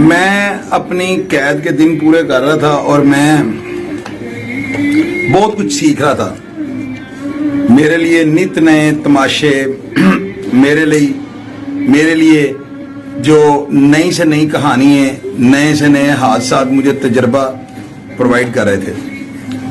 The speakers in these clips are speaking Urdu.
میں اپنی قید کے دن پورے کر رہا تھا اور میں بہت کچھ سیکھ رہا تھا. میرے لیے نت نئے تماشے، میرے لیے جو نئی سے نئی کہانیاں، نئے سے نئے حادثات مجھے تجربہ پرووائڈ کر رہے تھے.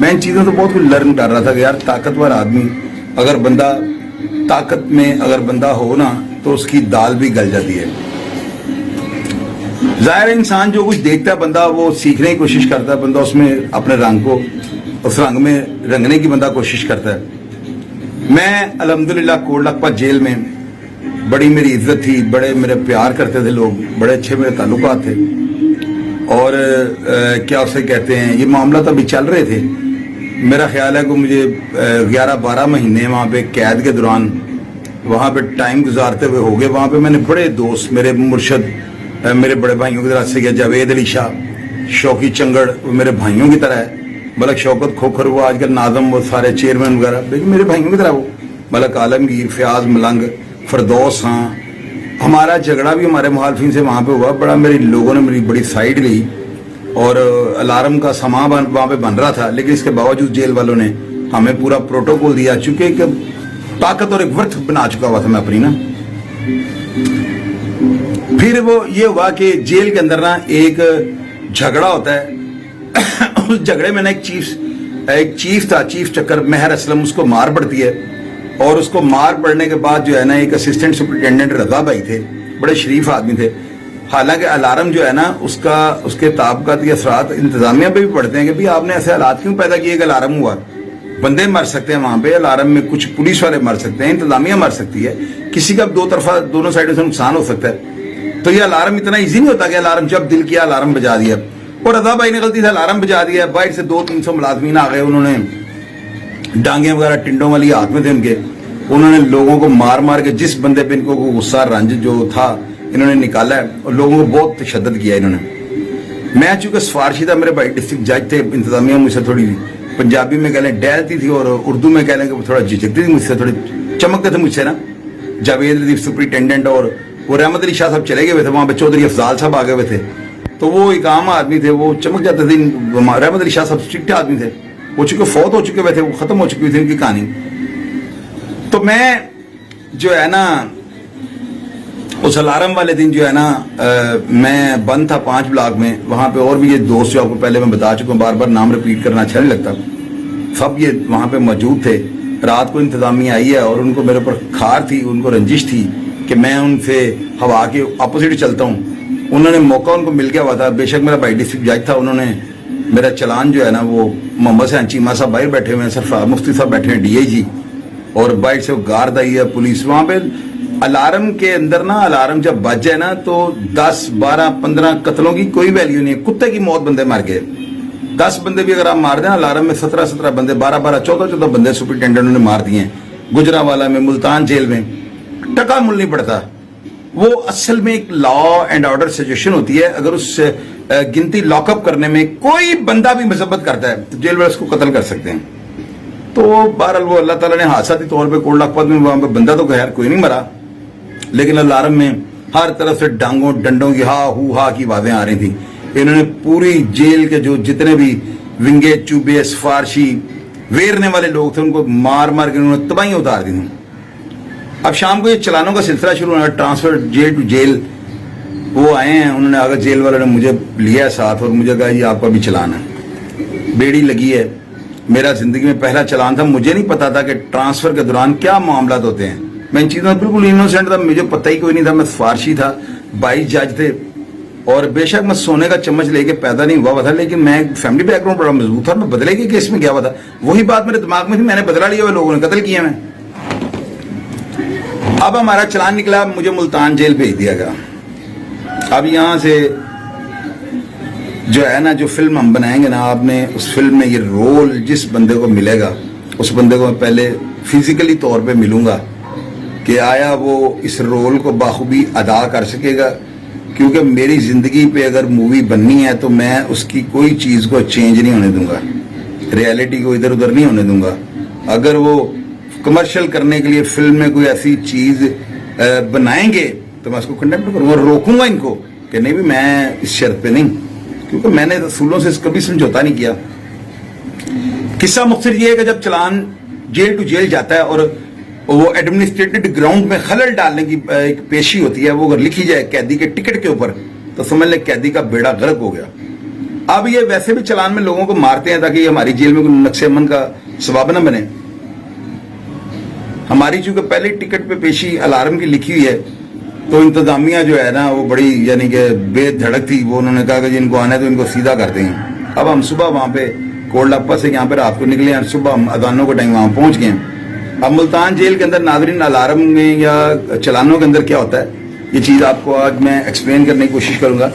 میں ان چیزوں سے بہت کچھ لرن کر رہا تھا کہ یار طاقتور آدمی اگر بندہ طاقت میں اگر بندہ ہو نا تو اس کی دال بھی گل جاتی ہے. ظاہر انسان جو کچھ دیکھتا ہے بندہ وہ سیکھنے کی کوشش کرتا ہے، بندہ اس میں اپنے رنگ کو اس رنگ میں رنگنے کی بندہ کوشش کرتا ہے. میں الحمدللہ کوٹ لکھپت جیل میں بڑی میری عزت تھی، بڑے میرے پیار کرتے تھے لوگ، بڑے اچھے میرے تعلقات تھے. اور کیا اسے کہتے ہیں، یہ معاملات ابھی چل رہے تھے. میرا خیال ہے کہ مجھے 11-12 مہینے وہاں پہ قید کے دوران وہاں پہ ٹائم گزارتے ہوئے ہو گئے. وہاں پہ میں نے بڑے دوست، میرے مرشد، میرے بڑے بھائیوں کی طرح سے کیا، جاوید علی شاہ، شوقی چنگڑ، وہ میرے بھائیوں کی طرح ہے. ملک شوکت کھوکھر، وہ آج کل ناظم، وہ سارے چیئرمین وغیرہ لیکن میرے بھائیوں کی طرح. وہ ملک عالمگیر، فیاض ملنگ، فردوس. ہاں، ہمارا جھگڑا بھی ہمارے مخالفین سے وہاں پہ ہوا بڑا. میری لوگوں نے میری بڑی سائڈ لی اور الارم کا سامان وہاں پہ بن رہا تھا، لیکن اس کے باوجود جیل والوں نے ہمیں پورا پروٹوکول دیا، چونکہ ایک طاقت اور ایک ورت بنا چکا ہوا تھا میں اپنی نا. پھر وہ یہ ہوا کہ جیل کے اندر نا ایک جھگڑا ہوتا ہے. اس جھگڑے میں نا ایک چیف تھا، چیف چکر مہر اسلم، اس کو مار پڑتی ہے. اور اس کو مار پڑنے کے بعد جو ہے نا ایک اسسٹنٹ سپرنٹینڈنٹ رضا بھائی تھے، بڑے شریف آدمی تھے. حالانکہ الارم جو ہے نا اس کے طابقات کے اثرات انتظامیہ پہ بھی پڑتے ہیں کہ آپ نے ایسے حالات کیوں پیدا کیے کہ الارم ہوا. بندے مر سکتے ہیں وہاں پہ الارم میں، کچھ پولیس والے مر سکتے ہیں، انتظامیہ مر سکتی ہے، کسی کا دو طرفہ دونوں سائڈوں سے نقصان ہو سکتا ہے. تو یہ الارم اتنا ایزی نہیں ہوتا کہ الارم جب دل کیا الارم بجا دیا. اور رضا بھائی نے غلطی سے الارم بجا دیا. باہر سے 200-300 ملازمین آ گئے، انہوں نے ڈانگیں وغیرہ ٹنڈوں والی ہاتھ میں تھے ان کے، انہوں نے لوگوں کو مار کے جس بندے پہ ان کو غصہ رنج جو تھا انہوں نے نکالا ہے اور لوگوں کو بہت تشدد کیا انہوں نے. میں چونکہ سفارشی تھا، میرے بھائی ڈسٹرکٹ جج تھے، انتظامیہ مجھ سے تھوڑی پنجابی میں کہہ لیں ڈیلتی تھی اور اردو میں کہہ لیں کہ وہ تھوڑا جھجکتی تھی مجھ سے، تھوڑے چمکتے تھے مجھ سے نا. جاوید علی سپرنٹینڈنٹ اور وہ رحمت علی شاہ صاحب چلے گئے ہوئے تھے، وہاں پہ چودھری افضال صاحب آ گئے ہوئے تھے. تو وہ ایک عام آدمی تھے، وہ چمک جاتے تھے. رحمت علی شاہ صاحب اسٹرکٹ آدمی تھے، وہ چونکہ فوت ہو چکے ہوئے تھے، وہ ختم ہو چکی ہوئی تھی ان کی کہانی. تو میں جو ہے نا اس الارم والے دن جو ہے نا میں بند تھا 5 بلاک میں. وہاں پہ اور بھی یہ دوست جو آپ کو پہلے میں بتا چکا ہوں، بار بار نام ریپیٹ کرنا اچھا نہیں لگتا، سب یہ وہاں پہ موجود تھے. رات کو انتظامیہ آئی ہے اور ان کو میرے اوپر کھار تھی، ان کو رنجش تھی کہ میں ان سے ہوا کے اپوزٹ چلتا ہوں. انہوں نے موقع ان کو مل گیا ہوا تھا. بے شک میرا بھائی ڈسٹرکٹ جج تھا، انہوں نے میرا چلان جو ہے نا وہ محمد حسین چیمہ صاحب باہر بیٹھے ہوئے ہیں، سرفراز مفتی صاحب بیٹھے ہیں DIG، اور باہر سے گارد آئی ہے پولیس. وہاں پہ الارم کے اندر نا الارم جب بج جائے نا تو 10-12-15 قتلوں کی کوئی ویلیو نہیں ہے. کتے کی موت بندے مر گئے. 10 بندے بھی اگر آپ مار دیں الارم میں 17 بندے، 12-14 بندے سپرنٹینڈنٹ نے مار دیے ہیں. گجرانوالہ میں، ملتان جیل میں ٹکا مل نہیں پڑتا. وہ اصل میں ایک لا اینڈ آرڈر سچویشن ہوتی ہے. اگر اس گنتی لاک اپ کرنے میں کوئی بندہ بھی مذمت کرتا ہے تو جیل والے اس کو قتل کر سکتے ہیں. تو بہرحال وہ اللہ تعالیٰ نے حادثاتی طور پہ کوٹ لکھپت میں وہاں پہ بندہ تو خیر کوئی نہیں مرا، لیکن الارم میں ہر طرف سے ڈانگوں ڈنڈوں کی ہا کی آوازیں آ رہی تھیں. انہوں نے پوری جیل کے جو جتنے بھی ونگے چوبے سفارشی ویرنے والے لوگ تھے ان کو مار کے انہوں نے تباہیاں اتار دی تھیں. اب شام کو یہ چلانوں کا سلسلہ شروع ہونا، ٹرانسفر جیل ٹو جیل. وہ آئے ہیں، انہوں نے اگر جیل والوں نے مجھے لیا ساتھ اور مجھے کہا یہ آپ کا بھی چلان ہے. بیڑی لگی ہے، میرا زندگی میں پہلا چلان تھا. مجھے نہیں پتا تھا کہ ٹرانسفر کے دوران کیا معاملات ہوتے ہیں. میں ان چیزوں میں بالکل انوسینٹ تھا، مجھے پتہ ہی کوئی نہیں تھا. میں سفارشی تھا، 22 جج تھے، اور بے شک میں سونے کا چمچ لے کے پیدا نہیں ہوا تھا، لیکن میں فیملی بیک گراؤنڈ بڑا مضبوط تھا. میں بدلے کے کیس میں گیا ہوا تھا. وہی بات میرے دماغ میں تھی، میں نے بدلا لیا ہوا، لوگوں نے قتل کیا میں. اب ہمارا چلان نکلا، مجھے ملتان جیل بھیج دیا گیا. اب یہاں سے جو ہے نا جو فلم ہم بنائیں گے نا، آپ نے اس فلم میں یہ رول جس بندے کو ملے گا اس بندے کو میں پہلے فزیکلی طور پہ ملوں گا کہ آیا وہ اس رول کو بخوبی ادا کر سکے گا. کیونکہ میری زندگی پہ اگر مووی بننی ہے تو میں اس کی کوئی چیز کو چینج نہیں ہونے دوں گا، ریالٹی کو ادھر ادھر نہیں ہونے دوں گا. اگر وہ کمرشل کرنے کے لیے فلم میں کوئی ایسی چیز بنائیں گے تو میں اس کو کنڈیمن کروں گا، روکوں گا ان کو کہ نہیں بھی میں اس شرط پہ نہیں، کیونکہ میں نے رسولوں سے کبھی سمجھوتا نہیں کیا۔ قصہ مختصر یہ ہے کہ جب چلان جیل ٹو جیل جاتا ہے اور وہ ایڈمنسٹریٹڈ گراؤنڈ میں خلل ڈالنے کی ایک پیشی ہوتی ہے، وہ اگر لکھی جائے قیدی کے ٹکٹ کے اوپر تو سمجھ لیں قیدی کا بیڑا غرق ہو گیا۔ اب یہ ویسے بھی چلان میں لوگوں کو مارتے ہیں تاکہ یہ ہماری جیل میں کوئی نقص امن کا سبب نہ بنے۔ ہماری چونکہ پہلے ٹکٹ پہ پیشی الارم کی لکھی ہوئی ہے تو انتظامیہ جو ہے نا وہ بڑی یعنی کہ بے دھڑک تھی، وہ انہوں نے کہا کہ جن کو آنا ہے تو ان کو سیدھا کرتے ہیں۔ اب ہم صبح وہاں پہ کولڈ اپا سے یہاں پہ رات کو نکلے ہیں، صبح ہم اذانوں کے ٹائم وہاں پہنچ گئے ہیں۔ اب ملتان جیل کے اندر ناظرین الارم میں یا چلانوں کے اندر کیا ہوتا ہے، یہ چیز آپ کو آج میں ایکسپلین کرنے کی کوشش کروں گا۔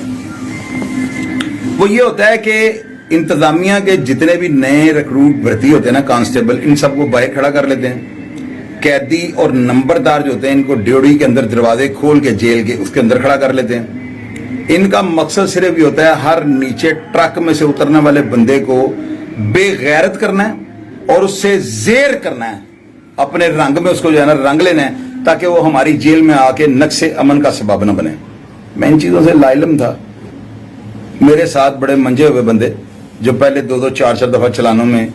وہ یہ ہوتا ہے کہ انتظامیہ کے جتنے بھی نئے ریکروٹ بھرتی ہوتے ہیں نا کانسٹیبل، ان سب کو باہر کھڑا کر لیتے ہیں۔ قیدی اور نمبردار جو ہوتے ہیں ان کو ڈیوڑی کے اندر دروازے کھول کے جیل کے اس کے اندر کھڑا کر لیتے ہیں۔ ان کا مقصد صرف یہ ہوتا ہے ہر نیچے ٹرک میں سے اترنے والے بندے کو بے غیرت کرنا ہے اور اس سے زیر کرنا ہے، اپنے رنگ میں اس کو جو ہے نا رنگ لینا ہے تاکہ وہ ہماری جیل میں آ کے نقص امن کا سبب نہ بنے۔ میں ان چیزوں سے لا علم تھا۔ میرے ساتھ بڑے منجے ہوئے بندے جو پہلے 2 4 دفعہ چلانوں میں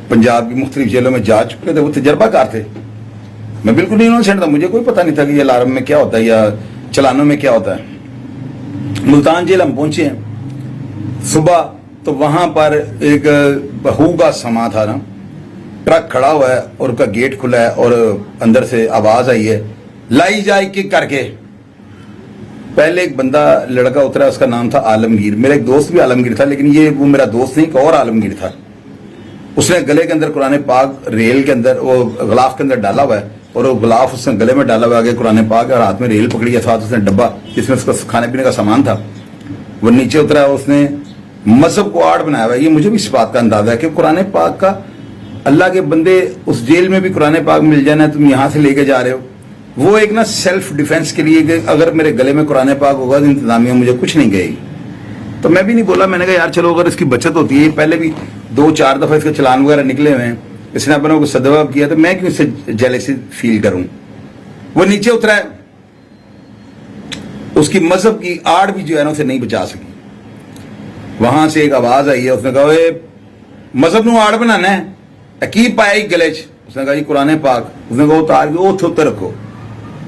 پنجاب کی مختلف جیلوں میں جا چکے تھے، وہ تجربہ کار تھے۔ میں بالکل نہیں انوسینٹ تھا، مجھے کوئی پتہ نہیں تھا کہ یہ الارم میں کیا ہوتا ہے یا چلانوں میں کیا ہوتا ہے۔ ملتان جیل ہم پہنچے ہیں صبح، تو وہاں پر ایک بہو کا سما تھا نا، ٹرک کھڑا ہوا ہے اور ان کا گیٹ کھلا ہے اور اندر سے آواز آئی ہے لائی جائے کک کر کے۔ پہلے ایک بندہ لڑکا اترا، اس کا نام تھا عالمگیر۔ میرا ایک دوست بھی عالمگیر تھا، لیکن یہ وہ میرا دوست نہیں، ایک اور عالمگیر تھا۔ اس نے گلے کے اندر قرآن پاک ریل کے اندر وہ غلاف کے اندر ڈالا ہوا ہے اور وہ غلاف اس نے گلے میں ڈالا ہوا ہے، آگے قرآن پاک اور ہاتھ میں ریل پکڑی ہے، ساتھ اس نے ڈبہ جس میں اس کا کھانے پینے کا سامان تھا۔ وہ نیچے اترا، اس نے مذہب کو آڑ بنایا ہوا ہے۔ یہ مجھے بھی اس بات کا اندازہ ہے کہ قرآن پاک کا اللہ کے بندے اس جیل میں بھی قرآن پاک مل جانا ہے، تم یہاں سے لے کے جا رہے ہو۔ وہ ایک نا سیلف ڈیفenس کے لیے کہ اگر میرے گلے میں قرآن پاک ہوگا تو انتظامیہ مجھے کچھ نہیں کہے گی۔ تو میں بھی نہیں بولا، میں نے کہا یار چلو اگر اس کی بچت ہوتی ہے، پہلے بھی 2 4 دفعہ اس کے چلان وغیرہ نکلے ہوئے ہیں، اس نے اپنے کو صدقہ کیا، تو میں کیوں اس سے جیلسی فیل کروں۔ وہ نیچے اترا ہے، اس کی مذہب کی آڑ بھی جو ہے نا اسے نہیں بچا سکی۔ وہاں سے ایک آواز آئی ہے، اس نے کہا اے مذہب نو آڑ بنانا ہے، کی پایا گلے چ؟ اس نے کہا یہ قرآن پاک۔ اس نے کہا اتار کے وہ اتر رکھو۔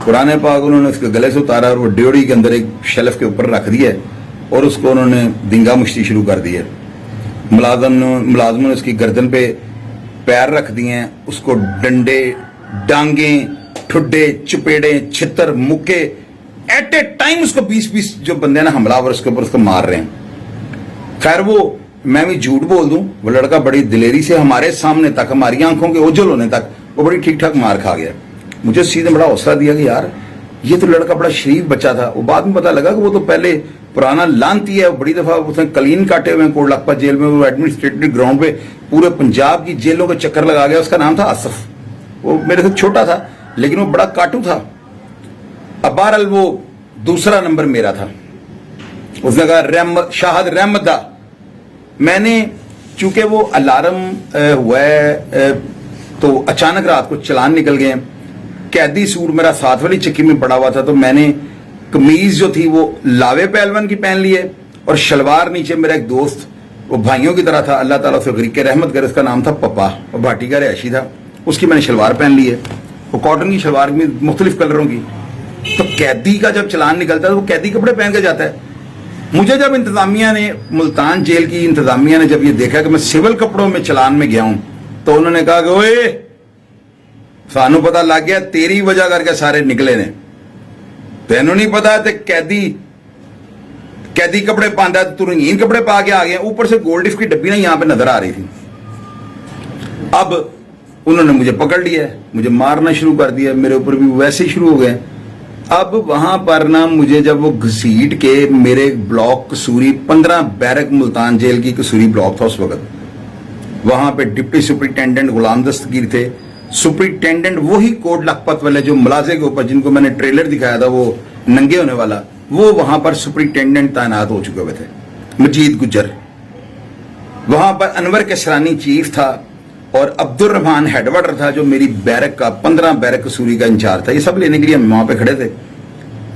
قرآن پاک انہوں نے اس کے گلے سے اتارا اور وہ ڈیوڑی کے اندر ایک شیلف کے اوپر رکھ دیا اور اس کو انہوں نے دنگا مشتی شروع کر دی ہے۔ ملازموں نے اس کی گردن پہ پیر رکھ دیے ہیں، اس کو ڈنڈے، ڈانگیں، ٹھڈے، چپیڑے، چھتر، مکے ایٹ اے ٹائم اس کو 20 جو بندے نا حملہ اور اس کے اوپر اس کو مار رہے ہیں۔ خیر وہ میں بھی جھوٹ بول دوں، وہ لڑکا بڑی دلیری سے ہمارے سامنے تک، ہماری آنکھوں کے اوجھل ہونے تک وہ بڑی ٹھیک ٹھاک مار کھا گیا۔ مجھے اس چیز نے بڑا حوصلہ دیا کہ یار یہ تو لڑکا بڑا شریف بچہ تھا۔ وہ بعد میں پتا لگا کہ وہ تو پہلے پرانا لانتی ہے، بڑی دفعہ اس نے کلین کاٹے ہوئے ہیں کوٹ لکھپت جیل میں، وہ ایڈمنسٹریٹو گراؤنڈ پہ پورے پنجاب کی جیلوں کے چکر لگا گیا۔ اس کا نام تھا آصف، وہ میرے سے چھوٹا تھا لیکن وہ بڑا کاٹو تھا۔ اب بہرحال وہ دوسرا نمبر میرا تھا۔ اس نے کہا شاہد رحمت دا۔ میں نے چونکہ وہ الارم ہوا ہے تو اچانک رات کو چلان نکل گئے، قیدی سور میرا ساتھ والی چکی میں پڑا ہوا تھا، تو میں نے قمیض جو تھی وہ لاوے پہلوان کی پہن لی ہے اور شلوار نیچے میرا ایک دوست وہ بھائیوں کی طرح تھا، اللہ تعالیٰ سے غریق رحمت کرے، اس کا نام تھا پپا، وہ بھاٹی کا رہائشی تھا، اس کی میں نے شلوار پہن لی ہے، وہ کاٹن کی شلوار میں مختلف کلروں کی۔ تو قیدی کا جب چلان نکلتا ہے تو وہ قیدی کپڑے پہن کے جاتا ہے۔ مجھے جب انتظامیہ نے، ملتان جیل کی انتظامیہ نے جب یہ دیکھا کہ میں سول کپڑوں میں چلان میں گیا ہوں تو انہوں نے کہا کہ اوئے سانو پتا لگ گیا تیری وجہ کر کے سارے نکلے نے، تینوں نہیں پتا تے قیدی کپڑے پاندا ہے تو رنگین کپڑے پا کے آ گئے۔ اوپر سے گولڈ ڈف کی ڈبی نا یہاں پہ نظر آ رہی تھی۔ اب انہوں نے مجھے پکڑ لیا، مجھے مارنا شروع کر دیا، میرے اوپر بھی ویسے ہی شروع ہو گئے۔ اب وہاں پر نا مجھے جب وہ گھسیٹ کے میرے block Kasuri 15 barrack Multan jail کی قصوری بلاک تھا اس وقت، وہاں پہ ڈپٹی سپرنٹینڈنٹ غلام دستگیر تھے، سپرنٹینڈنٹ وہی کوٹ لکھپت والے جو ملازے کے اوپر جن کو میں نے ٹریلر دکھایا تھا وہ ننگے ہونے والا، وہ وہاں پر سپرنٹینڈنٹ تعینات ہو چکے ہوئے تھے، مجید گجر۔ وہاں پر انور کشرانی چیف تھا اور عبد الرحمان ہیڈ وارڈر تھا جو میری بیرک کا 15 بیرک قصوری کا انچارج تھا۔ یہ سب لینے کے لیے ہم وہاں پہ کھڑے تھے۔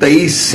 23